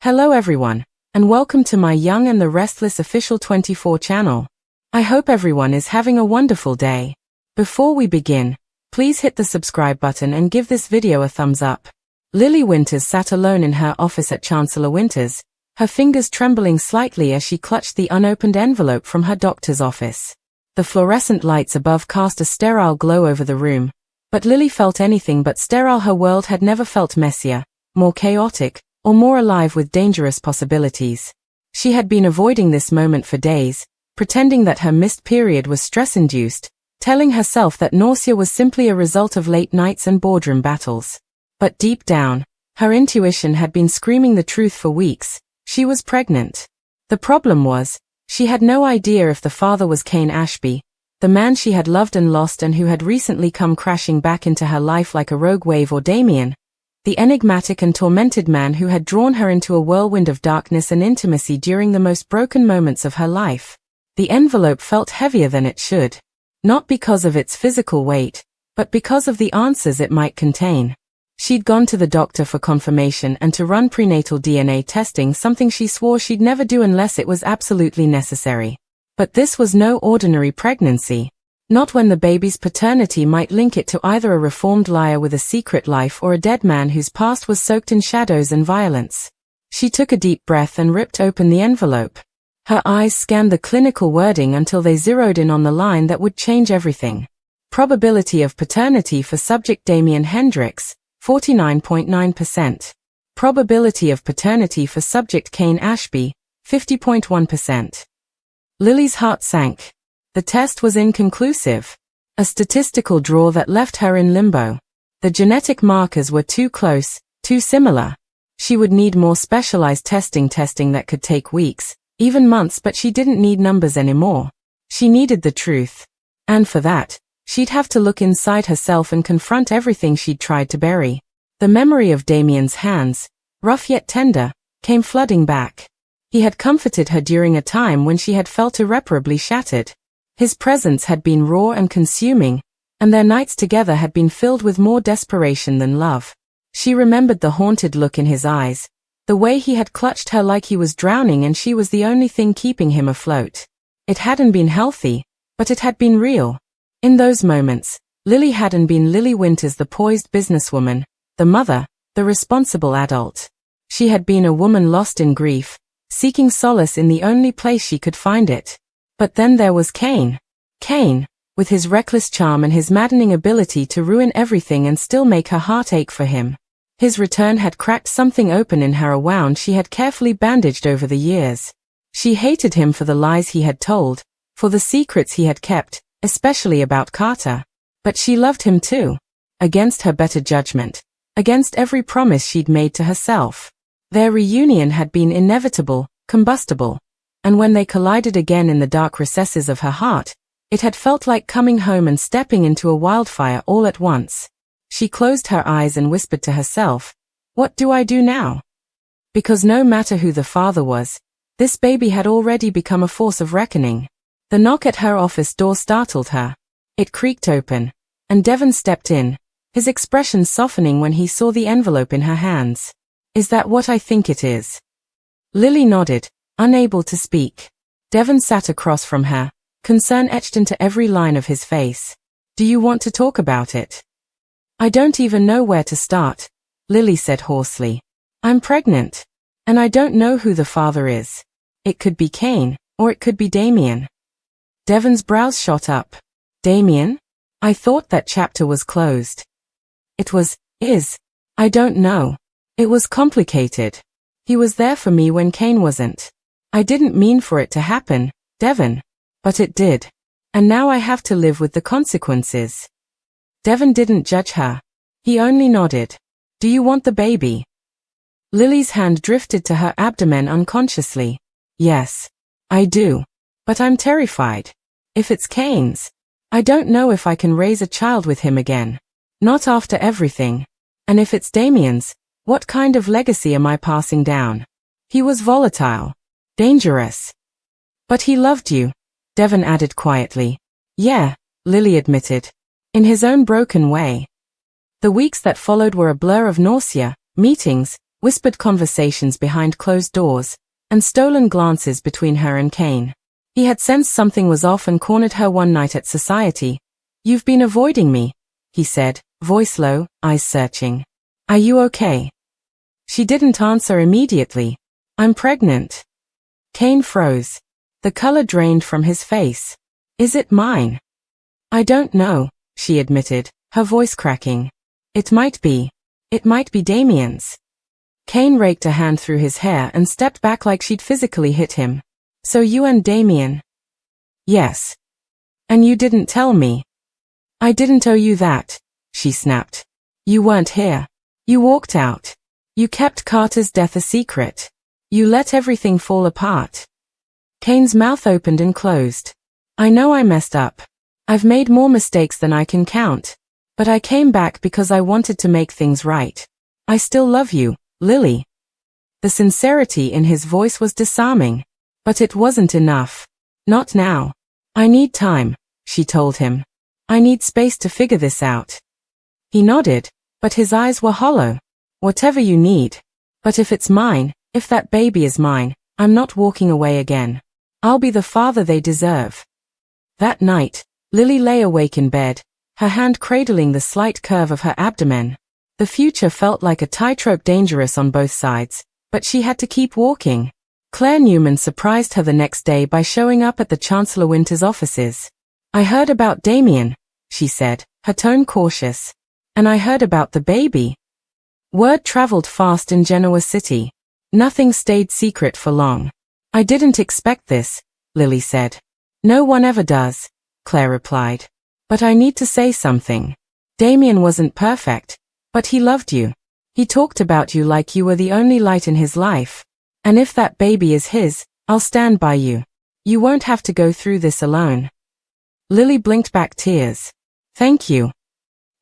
Hello everyone, and welcome to my Young and the Restless official 24 channel. I hope everyone is having a wonderful day. Before we begin, please hit the subscribe button and give this video a thumbs up. Lily Winters sat alone in her office at Chancellor Winters, her fingers trembling slightly as she clutched the unopened envelope from her doctor's office. The fluorescent lights above cast a sterile glow over the room, but Lily felt anything but sterile. Her world had never felt messier, more chaotic, or more alive with dangerous possibilities. She had been avoiding this moment for days, pretending that her missed period was stress-induced, telling herself that nausea was simply a result of late nights and boardroom battles. But deep down, her intuition had been screaming the truth for weeks. She was pregnant. The problem was, she had no idea if the father was Cain Ashby, the man she had loved and lost and who had recently come crashing back into her life like a rogue wave, or Damian, the enigmatic and tormented man who had drawn her into a whirlwind of darkness and intimacy during the most broken moments of her life. The envelope felt heavier than it should. Not because of its physical weight, but because of the answers it might contain. She'd gone to the doctor for confirmation and to run prenatal DNA testing, something she swore she'd never do unless it was absolutely necessary. But this was no ordinary pregnancy. Not when the baby's paternity might link it to either a reformed liar with a secret life or a dead man whose past was soaked in shadows and violence. She took a deep breath and ripped open the envelope. Her eyes scanned the clinical wording until they zeroed in on the line that would change everything. Probability of paternity for subject Damian Hendricks, 49.9%. Probability of paternity for subject Cain Ashby, 50.1%. Lily's heart sank. The test was inconclusive. A statistical draw that left her in limbo. The genetic markers were too close, too similar. She would need more specialized testing that could take weeks, even months, but she didn't need numbers anymore. She needed the truth. And for that, she'd have to look inside herself and confront everything she'd tried to bury. The memory of Damian's hands, rough yet tender, came flooding back. He had comforted her during a time when she had felt irreparably shattered. His presence had been raw and consuming, and their nights together had been filled with more desperation than love. She remembered the haunted look in his eyes, the way he had clutched her like he was drowning and she was the only thing keeping him afloat. It hadn't been healthy, but it had been real. In those moments, Lily hadn't been Lily Winters, the poised businesswoman, the mother, the responsible adult. She had been a woman lost in grief, seeking solace in the only place she could find it. But then there was Cain. Cain, with his reckless charm and his maddening ability to ruin everything and still make her heart ache for him. His return had cracked something open in her, a wound she had carefully bandaged over the years. She hated him for the lies he had told, for the secrets he had kept, especially about Carter. But she loved him too. Against her better judgment. Against every promise she'd made to herself. Their reunion had been inevitable, combustible. And when they collided again in the dark recesses of her heart, it had felt like coming home and stepping into a wildfire all at once. She closed her eyes and whispered to herself, "What do I do now?" Because no matter who the father was, this baby had already become a force of reckoning. The knock at her office door startled her. It creaked open, and Devon stepped in, his expression softening when he saw the envelope in her hands. "Is that what I think it is?" Lily nodded, unable to speak. Devon sat across from her, concern etched into every line of his face. "Do you want to talk about it?" "I don't even know where to start," Lily said hoarsely. "I'm pregnant. And I don't know who the father is. It could be Cain, or it could be Damian." Devon's brows shot up. "Damian? I thought that chapter was closed." Is. I don't know. It was complicated. He was there for me when Cain wasn't. I didn't mean for it to happen, Devon. But it did. And now I have to live with the consequences." Devon didn't judge her. He only nodded. "Do you want the baby?" Lily's hand drifted to her abdomen unconsciously. "Yes. I do. But I'm terrified. If it's Cain's, I don't know if I can raise a child with him again. Not after everything. And if it's Damian's, what kind of legacy am I passing down? He was volatile. Dangerous. But he loved you," Devon added quietly. "Yeah," Lily admitted. In his own broken way. The weeks that followed were a blur of nausea, meetings, whispered conversations behind closed doors, and stolen glances between her and Kane. He had sensed something was off and cornered her one night at society. "You've been avoiding me," he said, voice low, eyes searching. "Are you okay?" She didn't answer immediately. "I'm pregnant." Kane froze. The color drained from his face. "Is it mine?" "I don't know," she admitted, her voice cracking. "It might be. It might be Damian's." Kane raked a hand through his hair and stepped back like she'd physically hit him. "So you and Damian?" "Yes." "And you didn't tell me?" "I didn't owe you that," she snapped. "You weren't here. You walked out. You kept Carter's death a secret. You let everything fall apart." Kane's mouth opened and closed. "I know I messed up. I've made more mistakes than I can count. But I came back because I wanted to make things right. I still love you, Lily." The sincerity in his voice was disarming. But it wasn't enough. "Not now. I need time," she told him. "I need space to figure this out." He nodded, but his eyes were hollow. "Whatever you need. But if it's mine, if that baby is mine, I'm not walking away again. I'll be the father they deserve." That night, Lily lay awake in bed, her hand cradling the slight curve of her abdomen. The future felt like a tightrope, dangerous on both sides, but she had to keep walking. Claire Newman surprised her the next day by showing up at the Chancellor Winter's offices. "I heard about Damian," she said, her tone cautious. "And I heard about the baby." Word traveled fast in Genoa City. Nothing stayed secret for long. "I didn't expect this," Lily said. "No one ever does," Claire replied. "But I need to say something. Damian wasn't perfect, but he loved you. He talked about you like you were the only light in his life. And if that baby is his, I'll stand by you. You won't have to go through this alone." Lily blinked back tears. "Thank you."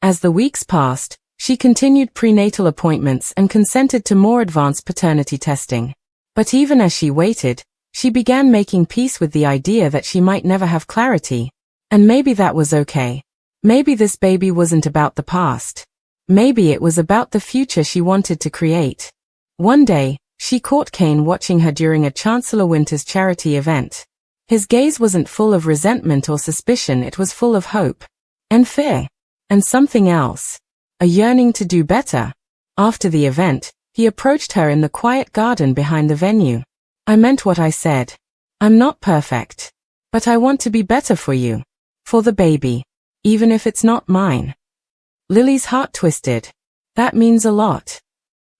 As the weeks passed, she continued prenatal appointments and consented to more advanced paternity testing. But even as she waited, she began making peace with the idea that she might never have clarity. And maybe that was okay. Maybe this baby wasn't about the past. Maybe it was about the future she wanted to create. One day, she caught Kane watching her during a Chancellor Winter's charity event. His gaze wasn't full of resentment or suspicion, it was full of hope. And fear. And something else. A yearning to do better. After the event, he approached her in the quiet garden behind the venue. "I meant what I said. I'm not perfect. But I want to be better for you. For the baby. Even if it's not mine." Lily's heart twisted. That means a lot.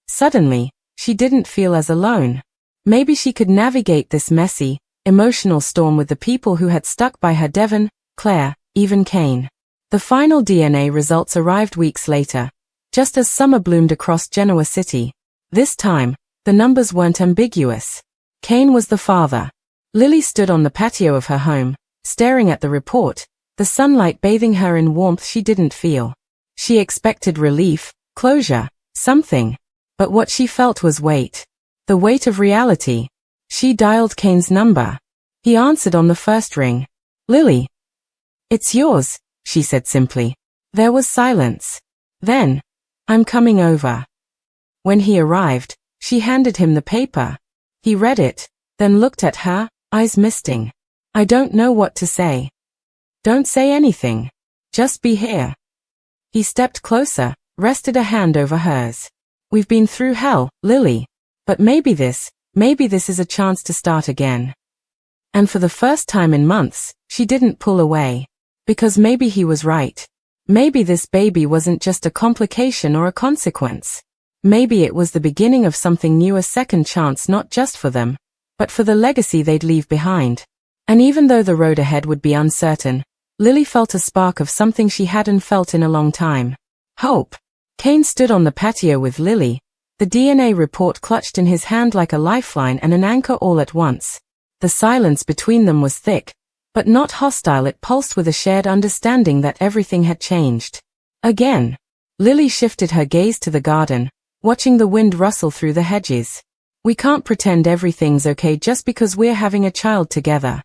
Suddenly, she didn't feel as alone. Maybe she could navigate this messy, emotional storm with the people who had stuck by her: Devon, Claire, even Kane. The final DNA results arrived weeks later, just as summer bloomed across Genoa City. This time, the numbers weren't ambiguous. Kane was the father. Lily stood on the patio of her home, staring at the report, the sunlight bathing her in warmth she didn't feel. She expected relief, closure, something. But what she felt was weight. The weight of reality. She dialed Kane's number. He answered on the first ring. "Lily." "It's yours," she said simply. There was silence. Then, "I'm coming over." When he arrived, she handed him the paper. He read it, then looked at her, eyes misting. "I don't know what to say." "Don't say anything. Just be here." He stepped closer, rested a hand over hers. "We've been through hell, Lily. But maybe this is a chance to start again." And for the first time in months, she didn't pull away. Because maybe he was right. Maybe this baby wasn't just a complication or a consequence. Maybe it was the beginning of something new, a second chance, not just for them, but for the legacy they'd leave behind. And even though the road ahead would be uncertain, Lily felt a spark of something she hadn't felt in a long time. Hope. Kane stood on the patio with Lily, the DNA report clutched in his hand like a lifeline and an anchor all at once. The silence between them was thick, but not hostile. It pulsed with a shared understanding that everything had changed. Again. Lily shifted her gaze to the garden, watching the wind rustle through the hedges. "We can't pretend everything's okay just because we're having a child together."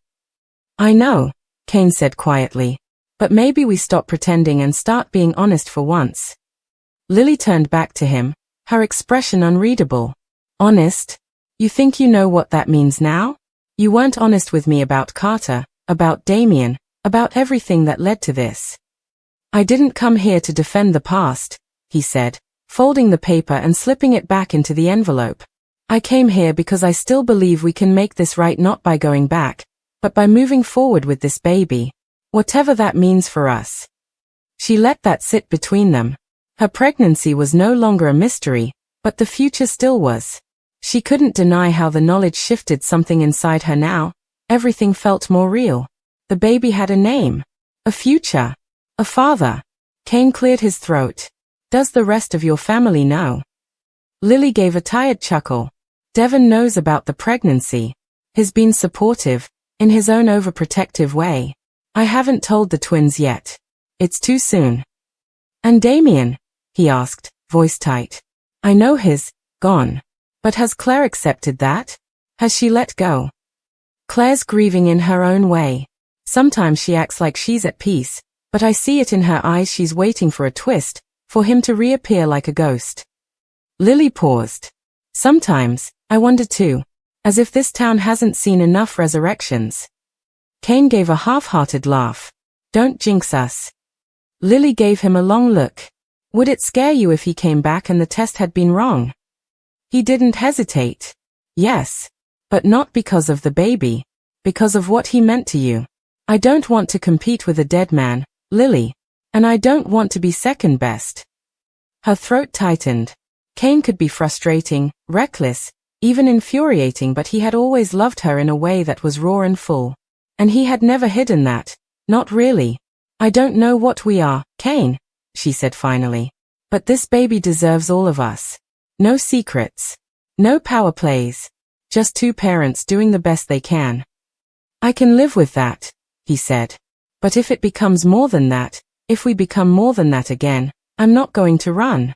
"I know," Kane said quietly, "but maybe we stop pretending and start being honest for once." Lily turned back to him, her expression unreadable. Honest? You think you know what that means now? You weren't honest with me about Carter, about Damian, about everything that led to this. I didn't come here to defend the past, he said, folding the paper and slipping it back into the envelope. I came here because I still believe we can make this right, not by going back, but by moving forward with this baby. Whatever that means for us. She let that sit between them. Her pregnancy was no longer a mystery, but the future still was. She couldn't deny how the knowledge shifted something inside her now. Everything felt more real. The baby had a name. A future. A father. Kane cleared his throat. Does the rest of your family know? Lily gave a tired chuckle. Devon knows about the pregnancy. He's been supportive, in his own overprotective way. I haven't told the twins yet. It's too soon. And Damian? He asked, voice tight. I know he's gone. But has Claire accepted that? Has she let go? Claire's grieving in her own way. Sometimes she acts like she's at peace, but I see it in her eyes she's waiting for a twist, for him to reappear like a ghost. Lily paused. Sometimes, I wonder too, as if this town hasn't seen enough resurrections. Kane gave a half-hearted laugh. Don't jinx us. Lily gave him a long look. Would it scare you if he came back and the test had been wrong? He didn't hesitate. Yes. But not because of the baby. Because of what he meant to you. I don't want to compete with a dead man, Lily. And I don't want to be second best. Her throat tightened. Kane could be frustrating, reckless, even infuriating, but he had always loved her in a way that was raw and full. And he had never hidden that. Not really. I don't know what we are, Kane, she said finally. But this baby deserves all of us. No secrets. No power plays. Just two parents doing the best they can. I can live with that, he said. But if it becomes more than that, if we become more than that again, I'm not going to run.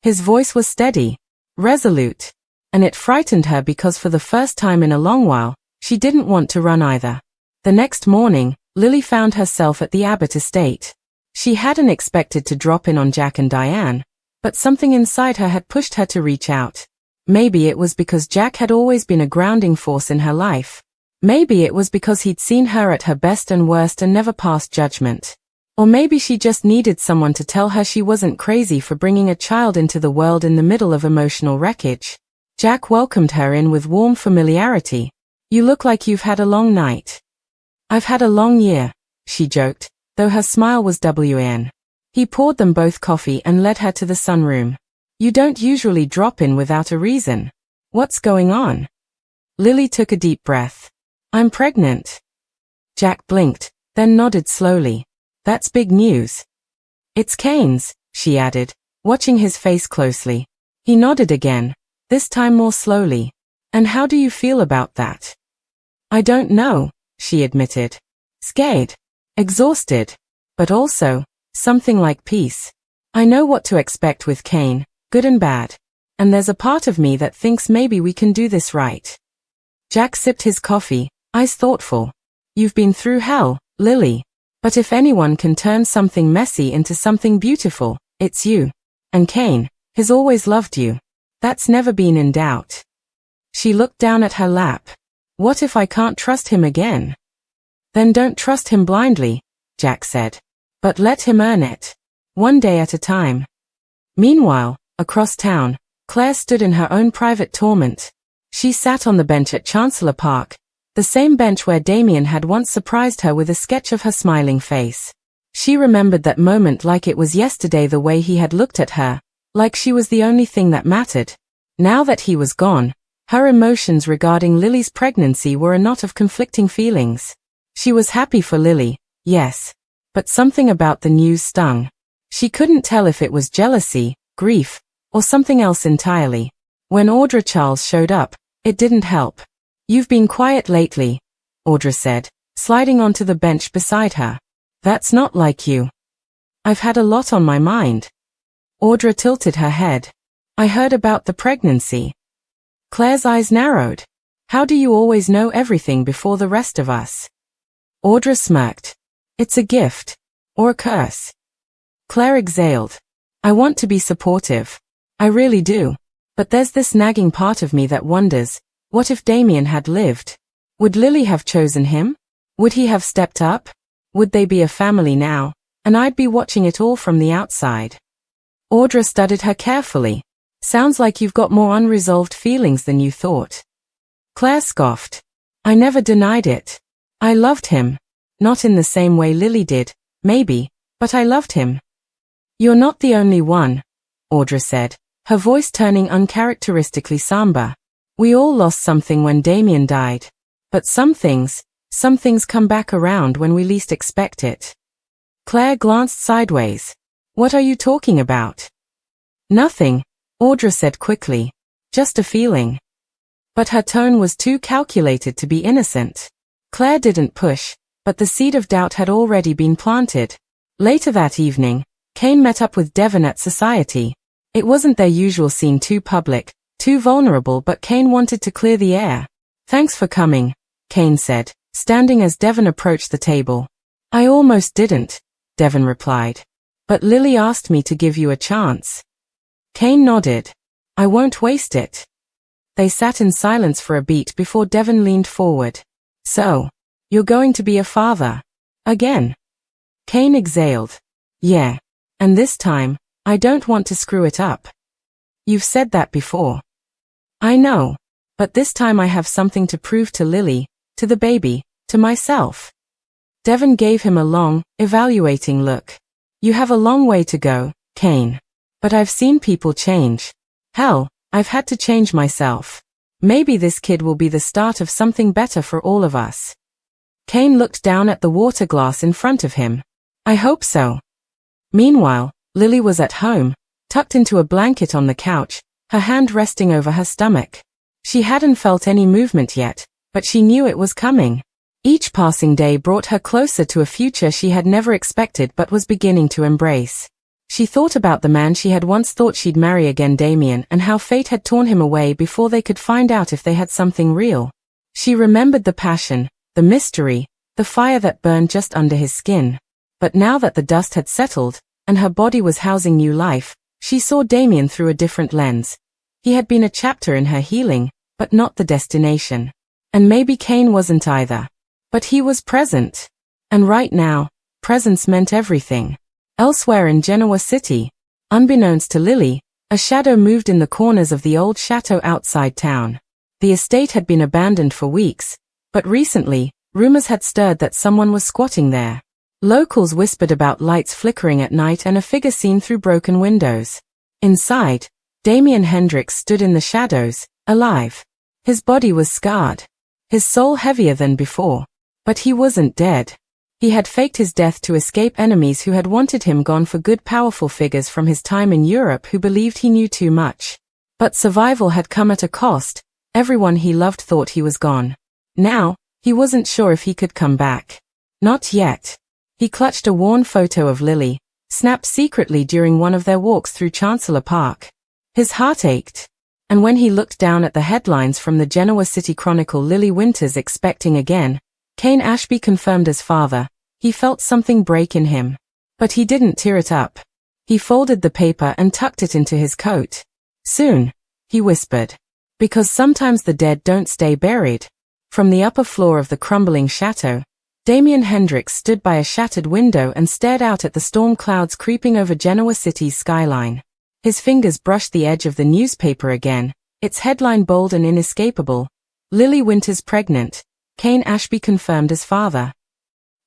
His voice was steady, resolute, and it frightened her because for the first time in a long while, she didn't want to run either. The next morning, Lily found herself at the Abbott estate. She hadn't expected to drop in on Jack and Diane, but something inside her had pushed her to reach out. Maybe it was because Jack had always been a grounding force in her life. Maybe it was because he'd seen her at her best and worst and never passed judgment. Or maybe she just needed someone to tell her she wasn't crazy for bringing a child into the world in the middle of emotional wreckage. Jack welcomed her in with warm familiarity. You look like you've had a long night. I've had a long year, she joked, though her smile was wan. He poured them both coffee and led her to the sunroom. You don't usually drop in without a reason. What's going on? Lily took a deep breath. I'm pregnant. Jack blinked, then nodded slowly. That's big news. It's Kane's, she added, watching his face closely. He nodded again, this time more slowly. And how do you feel about that? I don't know, she admitted. Scared. Exhausted. But also, something like peace. I know what to expect with Kane, good and bad. And there's a part of me that thinks maybe we can do this right. Jack sipped his coffee, eyes thoughtful. You've been through hell, Lily. But if anyone can turn something messy into something beautiful, it's you. And Kane has always loved you. That's never been in doubt. She looked down at her lap. What if I can't trust him again? Then don't trust him blindly, Jack said. But let him earn it. One day at a time. Meanwhile, across town, Claire stood in her own private torment. She sat on the bench at Chancellor Park, the same bench where Damian had once surprised her with a sketch of her smiling face. She remembered that moment like it was yesterday, the way he had looked at her, like she was the only thing that mattered. Now that he was gone, her emotions regarding Lily's pregnancy were a knot of conflicting feelings. She was happy for Lily, yes. But something about the news stung. She couldn't tell if it was jealousy, grief, or something else entirely. When Audra Charles showed up, it didn't help. You've been quiet lately, Audra said, sliding onto the bench beside her. That's not like you. I've had a lot on my mind. Audra tilted her head. I heard about the pregnancy. Claire's eyes narrowed. How do you always know everything before the rest of us? Audra smirked. It's a gift. Or a curse. Claire exhaled. I want to be supportive. I really do. But there's this nagging part of me that wonders, what if Damian had lived? Would Lily have chosen him? Would he have stepped up? Would they be a family now, and I'd be watching it all from the outside? Audra studied her carefully. Sounds like you've got more unresolved feelings than you thought. Claire scoffed. I never denied it. I loved him. Not in the same way Lily did, maybe, but I loved him. You're not the only one, Audra said, her voice turning uncharacteristically somber. We all lost something when Damian died. But some things come back around when we least expect it. Claire glanced sideways. What are you talking about? Nothing, Audra said quickly. Just a feeling. But her tone was too calculated to be innocent. Claire didn't push, but the seed of doubt had already been planted. Later that evening, Kane met up with Devon at Society. It wasn't their usual scene, too public, too vulnerable, but Kane wanted to clear the air. Thanks for coming, Kane said, standing as Devon approached the table. I almost didn't, Devon replied. But Lily asked me to give you a chance. Kane nodded. I won't waste it. They sat in silence for a beat before Devon leaned forward. So, you're going to be a father? Again? Kane exhaled. Yeah. And this time, I don't want to screw it up. You've said that before. I know. But this time I have something to prove to Lily, to the baby, to myself. Devon gave him a long, evaluating look. You have a long way to go, Kane. But I've seen people change. Hell, I've had to change myself. Maybe this kid will be the start of something better for all of us. Kane looked down at the water glass in front of him. I hope so. Meanwhile, Lily was at home, tucked into a blanket on the couch, her hand resting over her stomach. She hadn't felt any movement yet, but she knew it was coming. Each passing day brought her closer to a future she had never expected but was beginning to embrace. She thought about the man she had once thought she'd marry again, Damian, and how fate had torn him away before they could find out if they had something real. She remembered the passion, the mystery, the fire that burned just under his skin. But now that the dust had settled, and her body was housing new life, she saw Damian through a different lens. He had been a chapter in her healing, but not the destination. And maybe Kane wasn't either. But he was present. And right now, presence meant everything. Elsewhere in Genoa City, unbeknownst to Lily, a shadow moved in the corners of the old chateau outside town. The estate had been abandoned for weeks, but recently, rumors had stirred that someone was squatting there. Locals whispered about lights flickering at night and a figure seen through broken windows. Inside, Damian Hendricks stood in the shadows, alive. His body was scarred, his soul heavier than before. But he wasn't dead. He had faked his death to escape enemies who had wanted him gone for good, powerful figures from his time in Europe who believed he knew too much. But survival had come at a cost. Everyone he loved thought he was gone. Now, he wasn't sure if he could come back. Not yet. He clutched a worn photo of Lily, snapped secretly during one of their walks through Chancellor Park. His heart ached. And when he looked down at the headlines from the Genoa City Chronicle, Lily Winters expecting again, Kane Ashby confirmed as father, he felt something break in him. But he didn't tear it up. He folded the paper and tucked it into his coat. Soon, he whispered. Because sometimes the dead don't stay buried. From the upper floor of the crumbling chateau, Damian Hendricks stood by a shattered window and stared out at the storm clouds creeping over Genoa City's skyline. His fingers brushed the edge of the newspaper again, its headline bold and inescapable. Lily Winters pregnant, Kane Ashby confirmed as father.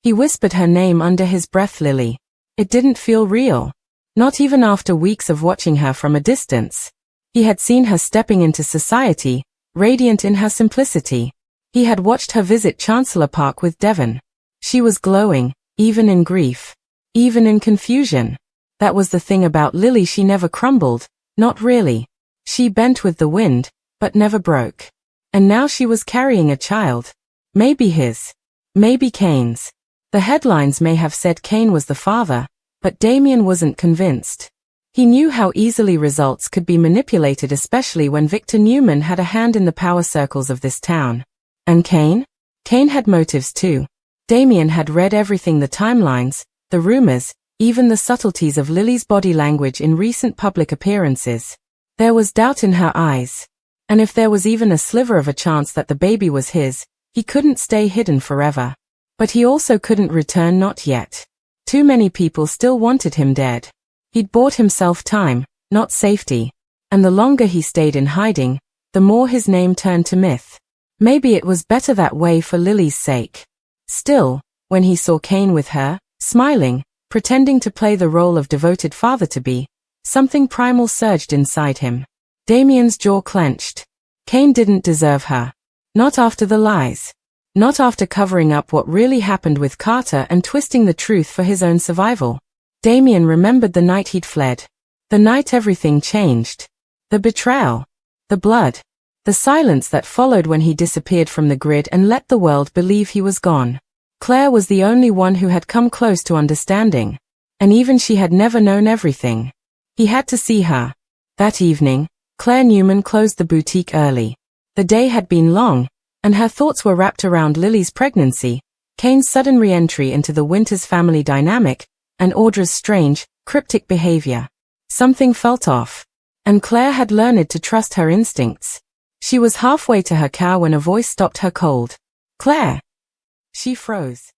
He whispered her name under his breath, Lily. It didn't feel real. Not even after weeks of watching her from a distance. He had seen her stepping into society, radiant in her simplicity. He had watched her visit Chancellor Park with Devon. She was glowing, even in grief. Even in confusion. That was the thing about Lily, she never crumbled, not really. She bent with the wind, but never broke. And now she was carrying a child. Maybe his. Maybe Kane's. The headlines may have said Kane was the father, but Damian wasn't convinced. He knew how easily results could be manipulated, especially when Victor Newman had a hand in the power circles of this town. And Kane? Kane had motives too. Damian had read everything, the timelines, the rumors, even the subtleties of Lily's body language in recent public appearances. There was doubt in her eyes. And if there was even a sliver of a chance that the baby was his, he couldn't stay hidden forever. But he also couldn't return, not yet. Too many people still wanted him dead. He'd bought himself time, not safety. And the longer he stayed in hiding, the more his name turned to myth. Maybe it was better that way for Lily's sake. Still, when he saw Cain with her, smiling, pretending to play the role of devoted father-to-be, something primal surged inside him. Damian's jaw clenched. Cain didn't deserve her. Not after the lies. Not after covering up what really happened with Carter and twisting the truth for his own survival. Damian remembered the night he'd fled. The night everything changed. The betrayal. The blood. The silence that followed when he disappeared from the grid and let the world believe he was gone. Claire was the only one who had come close to understanding. And even she had never known everything. He had to see her. That evening, Claire Newman closed the boutique early. The day had been long, and her thoughts were wrapped around Lily's pregnancy, Cain's sudden re-entry into the Winters family dynamic, and Audra's strange, cryptic behavior. Something felt off. And Claire had learned to trust her instincts. She was halfway to her car when a voice stopped her cold. "Claire!" She froze.